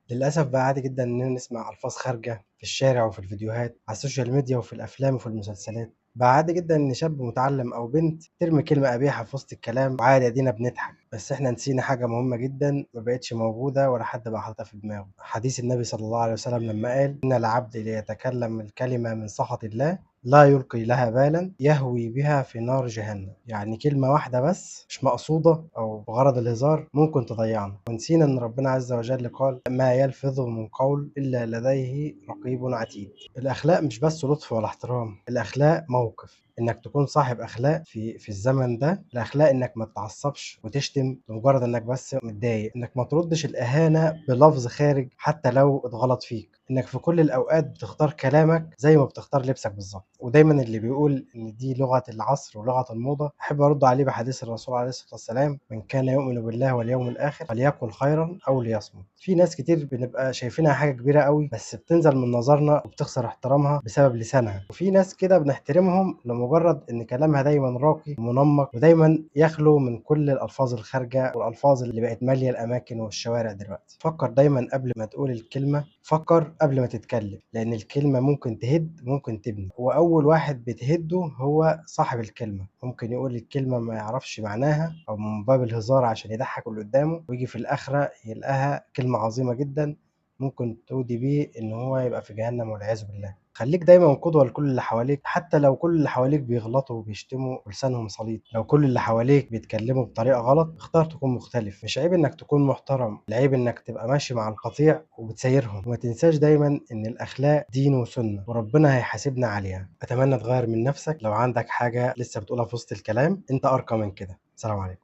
للأسف بقى عادي جدًا إننا نسمع ألفاظ خارجة في الشارع وفي الفيديوهات، على السوشيال ميديا وفي الأفلام وفي المسلسلات. بقى عادي جدًا إن شاب متعلم أو بنت ترمي كلمة قبيحة في وسط الكلام وعادي أدينا بنضحك، بس إحنا نسينا حاجة مهمة جدًا ما بقتش موجودة ولا حد بقى حاططها في دماغه. حديث النبي صلى الله عليه وسلم لما قال: "إن العبد ليتكلم الكلمة من سخط الله لا يلقي لها بالا يهوي بها في نار جهنم". يعني كلمة واحدة بس مش مقصودة أو بغرض الهزار ممكن تضيعنا، ونسينا إن ربنا عز وجل قال: ما يلفظ من قول إلا لديه رقيب عتيد. الأخلاق مش بس لطف ولا احترام، الأخلاق موقف. إنك تكون صاحب أخلاق في الزمن ده، الأخلاق إنك ما تتعصبش وتشتم لمجرد إنك بس متضايق، إنك ما تردش الإهانة بلفظ خارج حتى لو اتغلط فيك، إنك في كل الأوقات بتختار كلامك زي ما بتختار لبسك بالظبط. ودايما اللي بيقول إن دي لغة العصر ولغة الموضة أحب أرد عليه بحديث الرسول عليه الصلاة والسلام: من كان يؤمن بالله واليوم الآخر فليقل خيرا أو ليصمت. في ناس كتير بنبقى شايفينها حاجة كبيرة قوي بس بتنزل من نظرنا وبتخسر احترامها بسبب لسانها، وفي ناس كده بنحترمهم لمجرد إن كلامها دايما راقي ومنمق ودايما يخلو من كل الألفاظ الخارجة والألفاظ اللي بقت مالية الأماكن والشوارع دلوقتي. فكر دايما قبل ما تقول الكلمة، فكر قبل ما تتكلم، لأن الكلمة ممكن تهد ممكن تبني، وأول واحد بتهده هو صاحب الكلمة. ممكن يقول الكلمة ما يعرفش معناها أو من باب الهزار عشان يضحك اللي قدامه، ويجي في الآخرة يلقاها كلمة عظيمة جدا ممكن تودي بيه إن هو يبقى في جهنم والعياذ بالله. خليك دايما قدوة لكل اللي حواليك، حتى لو كل اللي حواليك بيغلطوا وبيشتموا ولسانهم سليط. لو كل اللي حواليك بيتكلموا بطريقة غلط، اختار تكون مختلف. مش عيب إنك تكون محترم، العيب إنك تبقى ماشي مع القطيع وبتسيرهم. وما تنساش دايما إن الأخلاق دين وسنة وربنا هيحاسبنا عليها. أتمنى تغير من نفسك. لو عندك حاجة لسه بتقولها في وسط الكلام، أنت أرقى من كده. سلام عليكم.